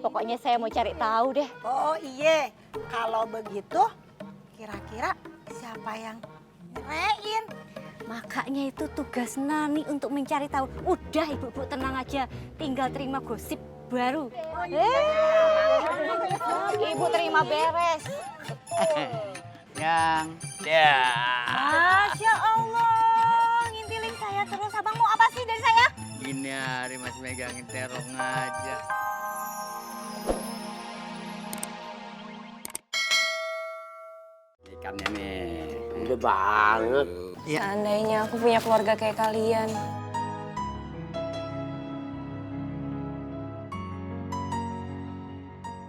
pokoknya saya mau cari tahu deh. Oh iya, kalau begitu kira-kira siapa yang nyerain? Makanya itu tugas Nani untuk mencari tahu. Udah ibu-ibu tenang aja, tinggal terima gosip baru. Ibu terima beres. Yang ya. Masya Allah, ngintilin saya terus. Abang mau apa sih dari saya? Gini hari mas megangin terong aja. Ikannya nih. Udah banget. Seandainya aku punya keluarga kayak kalian.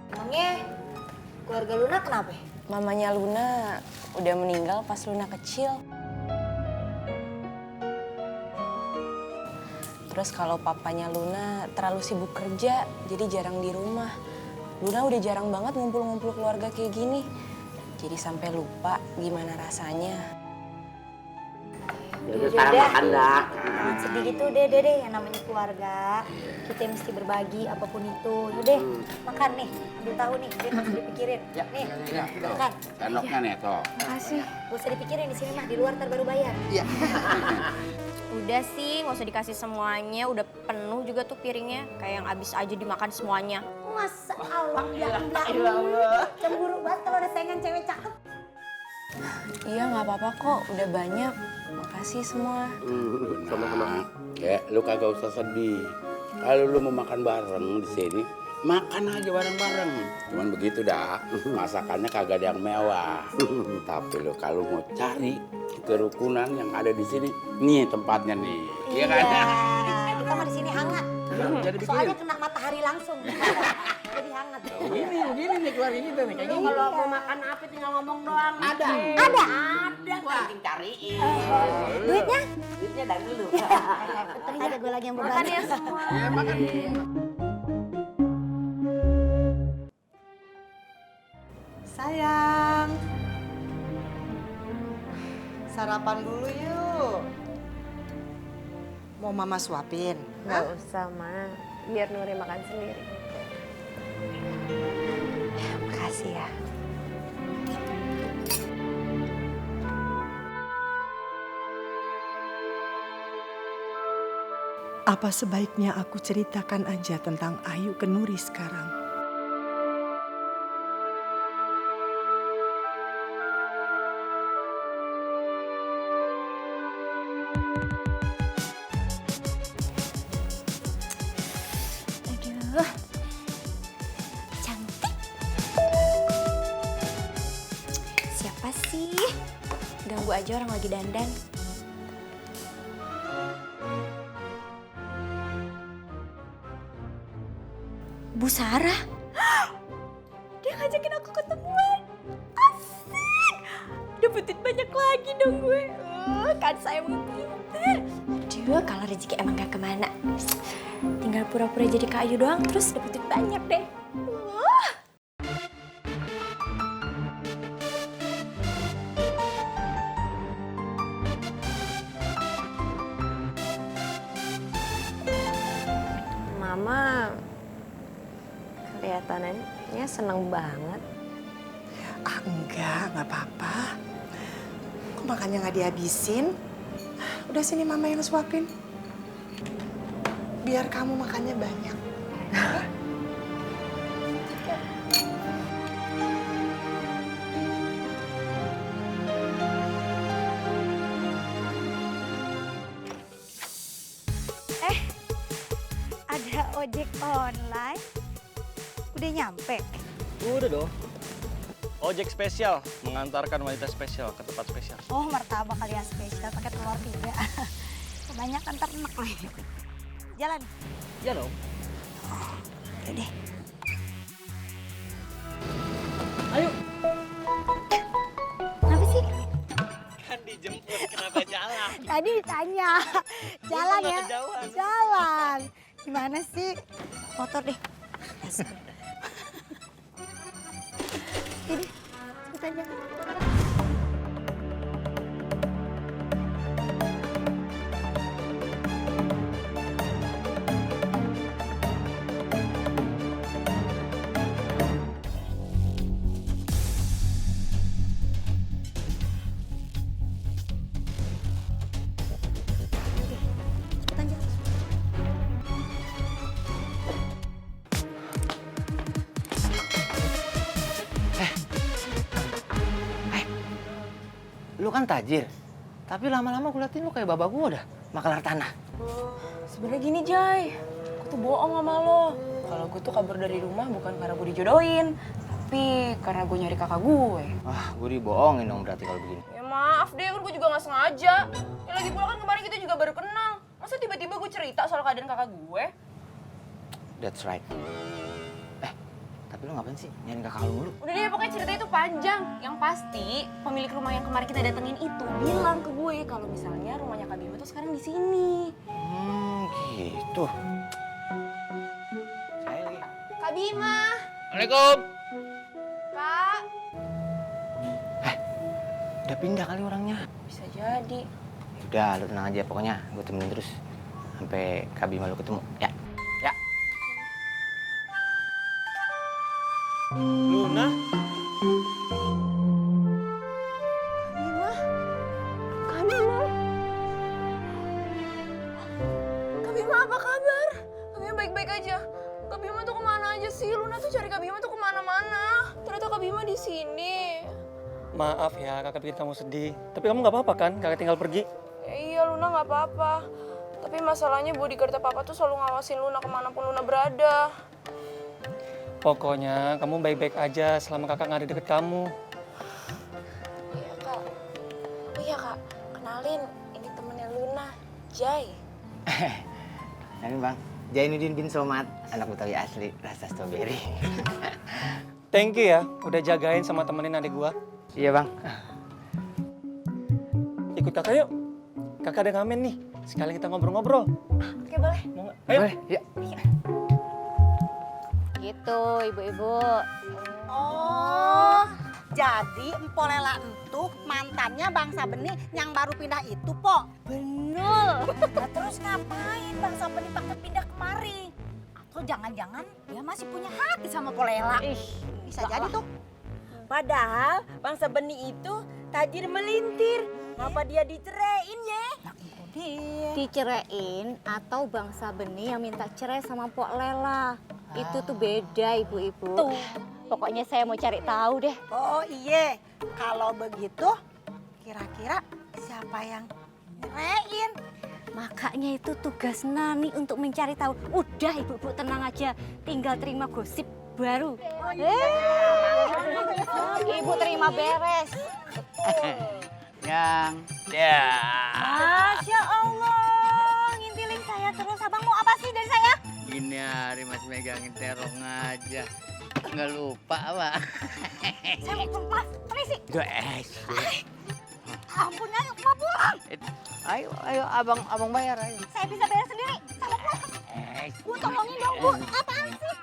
Emangnya keluarga Luna kenapa? Mamanya Luna udah meninggal pas Luna kecil. Terus kalau papanya Luna terlalu sibuk kerja, jadi jarang di rumah. Luna udah jarang banget ngumpul-ngumpul keluarga kayak gini. Jadi sampai lupa gimana rasanya. Udah sekarang makan dah. Jangan sedih gitu deh, yang namanya keluarga. Kita mesti berbagi apapun itu. Yaudah, makan nih. Ambil tahu nih, dia harus dipikirin. Nih, makan. Sendoknya nih toh. Makasih. Gak usah dipikirin di sini mah, di luar ntar baru bayar. Udah sih, nggak usah dikasih semuanya. Udah penuh juga tuh piringnya. Kayak yang abis aja dimakan semuanya. Masa Allah, ya cemburu banget kalau ada saingan cewek cakep. Iya nggak apa-apa kok, udah banyak. Makasih semua. Sama-sama. Ya, lu kagak usah sedih. Kalau lu mau makan bareng di sini, makan aja bareng-bareng. Cuman begitu dah, masakannya kagak ada yang mewah. Tapi lu kalau mau cari kerukunan yang ada di sini, nih tempatnya nih. Iya kan? Kita mah di sini hangat. Soalnya kena matahari langsung. Jadi hangat. Begini nih keluar ini tuh nih kayak gini. Kalau mau makan apa tinggal ngomong doang. Ada. Ada. Penting cariin. Duitnya? Duitnya dari dulu. Ada gue lagi yang berbagi. Makan ya semua. Ya makan. Sayang, sarapan dulu yuk. Mau mama suapin? Nggak usah, Ma. Biar Nuri makan sendiri. Makasih ya. Apa sebaiknya aku ceritakan aja tentang Ayu ke Nuri sekarang? Aduh, cantik. Siapa sih? Ganggu aja orang lagi dandan. Bu Sarah? Dia ngajakin aku ketemuan. Asik! Dapetin banyak lagi dong gue. Kan saya mau pinter. Aduh, kalau rezeki emang gak kemana. Tinggal pura-pura jadi Kak Ayu doang, terus dapetin banyak deh. Wah! Mama kelihatannya seneng banget. Ah enggak apa-apa. Kok makannya nggak dihabisin? Udah sini mama yang suapin. Biar kamu makannya banyak. Ada ojek online. Udah nyampe. Udah dong. Ojek spesial mengantarkan wanita spesial ke tempat spesial. Oh, martabak kalian spesial pakai telur 3. Kebanyakan ternak nih. Jalan. Ya dong. Oke deh. Ayo. Kenapa sih? Kan dijemput, kenapa jalan? Tadi ditanya. Jalan ya. Kejauhan. Jalan. Gimana sih? Motor deh. Ini, cepetan jalan. Lu kan tajir. Tapi lama-lama gue liatin lu kayak baba gue dah. Makan tanah. Sebenarnya gini, Jay. Aku tuh bohong sama lo. Kalau gue tuh kabur dari rumah bukan karena gue dijodohin, tapi karena gue nyari kakak gue. Wah, gue dibohongin dong berarti kalau begini. Ya maaf deh, kan gue juga gak sengaja. Ya lagi pula kan kemarin kita juga baru kenal. Masa tiba-tiba gue cerita soal keadaan kakak gue? That's right. Tapi lu ngapain sih nyariin kakak lu mulu? Udah deh, pokoknya cerita itu panjang. Yang pasti, pemilik rumah yang kemarin kita datengin itu bilang ke gue kalau misalnya rumahnya Kak Bima tuh sekarang di sini. Gitu. Saya lagi. Kak Bima. Assalamualaikum. Kak. Udah pindah kali orangnya. Bisa jadi. Udah, lu tenang aja. Pokoknya gue temenin terus sampai Kak Bima lu ketemu. Ya. Ya. Luna? Kak Bima apa kabar? Kak Bima baik-baik aja. Kak Bima tuh kemana aja sih? Luna tuh cari Kak Bima tuh kemana-mana. Ternyata Kak Bima di sini. Maaf ya, kakak bikin kamu sedih. Tapi kamu nggak apa-apa kan, kakak tinggal pergi? Ya, iya, Luna nggak apa-apa. Tapi masalahnya bodyguard papa tuh selalu ngawasin Luna kemanapun Luna berada. Pokoknya kamu baik-baik aja selama kakak nggak ada deket kamu. Iya, Kak. Oh iya, Kak. Kenalin, ini temennya Luna, Jai. Ini Bang, Jainuddin bin Somad, anak Betawi asli, rasa strawberry. Thank you ya, udah jagain sama temenin adik gua. Iya Bang. Ikut kakak yuk. Kakak ada ngamen nih, sekali kita ngobrol-ngobrol. Oke, boleh. Mau nggak? Ayo. Boleh, ya. Gitu, ibu-ibu. Oh, jadi Empo Lela entuh mantannya Bangsa Benih yang baru pindah itu, Po. Benul. Nah, terus ngapain Bangsa Benih pakai pindah kemari? Atau jangan-jangan dia masih punya hati sama Po Lela? Bisa jadi tuh. Padahal Bangsa Benih itu tajir melintir. Ngapa dia diceraiin ya? Nah, itu dia. Diceraiin atau Bangsa Benih yang minta cerai sama Pok Lela. Itu tuh beda, ibu-ibu. Tuh. Pokoknya saya mau cari tahu deh. Oh iya, kalau begitu kira-kira siapa yang nyerain? Makanya itu tugas Nani untuk mencari tahu. Udah ibu-ibu tenang aja, tinggal terima gosip baru. Ibu terima beres. Yang. Ya. Masya Allah, ngintilin saya terus. Abang mau apa sih dari saya? Gini hari mas megangin terong aja. Nggak lupa apa. Saya mau maaf, permisi. Ampun, ayo mau pulang. Ayo abang bayar ayo. Saya bisa bayar sendiri. Saya mau pulang. Bu, tolongin dong, Bu. Apaan sih?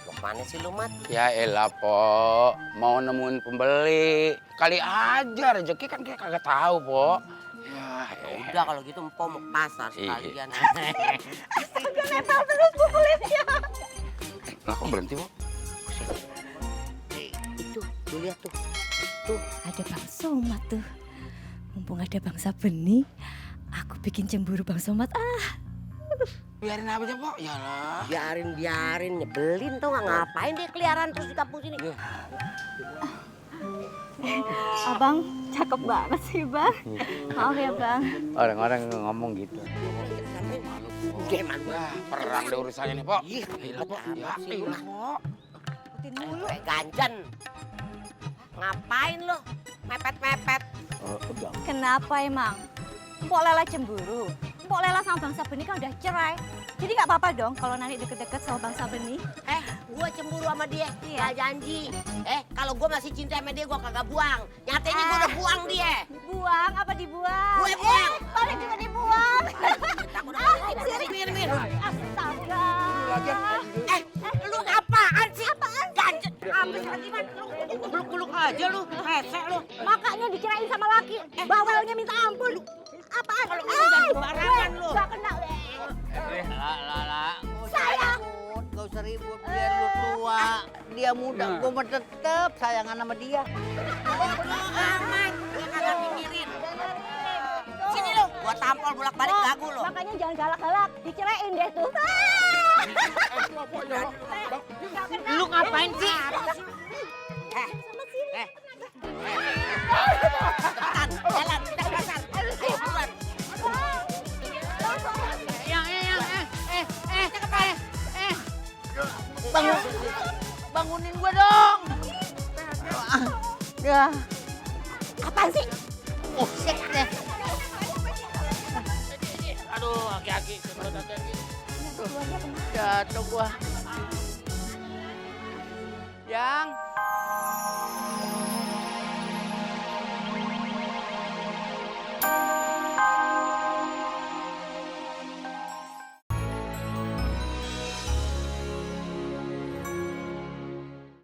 Mau kemana sih lu, Mat? Ya elah, Po. Mau nemuin pembeli. Kali aja rezeki kan kita kagak tahu, Po. Ya, Udah kalau gitu Empo mau ke pasar sekalian. Astaga, nempel terus Bu kulitnya. Lah kok berhenti, Po? Itu, lu lihat tuh. Ada Bang Somad tuh. Mumpung ada Bangsa Benih, aku bikin cemburu Bang Somad. Biarin aja, Po. Yalah. Biarin, nyebelin tau nggak, ngapain dia keliaran terus di kampung sini. Abang cakep banget sih, Bang. Maaf ya, Bang. Orang-orang ngomong gitu. Gimana? Wah, perang deh urusannya nih, Po. Ih, Gila, Po. Ya, sih. ilah, Po. Ikutin mulu. Ganjan. Ngapain lo? Mepet-mepet. Kenapa emang? Mpok Lela cemburu. Mpok Lela sama Bangsa Benih kan udah cerai. Jadi nggak apa-apa dong kalau Nani deket-deket sama Bangsa Benih. Gue cemburu sama dia. Iya. Gak janji. Kalau gue masih cinta sama dia, gue kagak buang. Nyatanya gue udah buang dia. Dibuang apa dibuang? Gue buang. Balik juga dibuang. Min. Astaga. Lu apaan sih? Apaan? Ganjen. Abis lagi man. Lu buluk-buluk aja lu. Resek lu. Makanya dikirain sama laki. Bawelnya minta ampun. Apaan? Kalau lu jangan sembarangan lu. Gak kenal. Saya. Gak usah ribut, biar lu tua. Dia muda, gue mau tetep sayangan sama dia. Aman. Gue kagak pikirin. Sini lu. Gua tampol bolak-balik gagu lu. Makanya jangan galak-galak. Dicerain deh tuh. Lu ngapain sih? Cepetan. Jalan, kita ke pasar. Ayo keluar. Bangunin gua dong. Ya. Apaan sih? Buset deh. Aduh, aki-aki. Jatuh gua. Yang.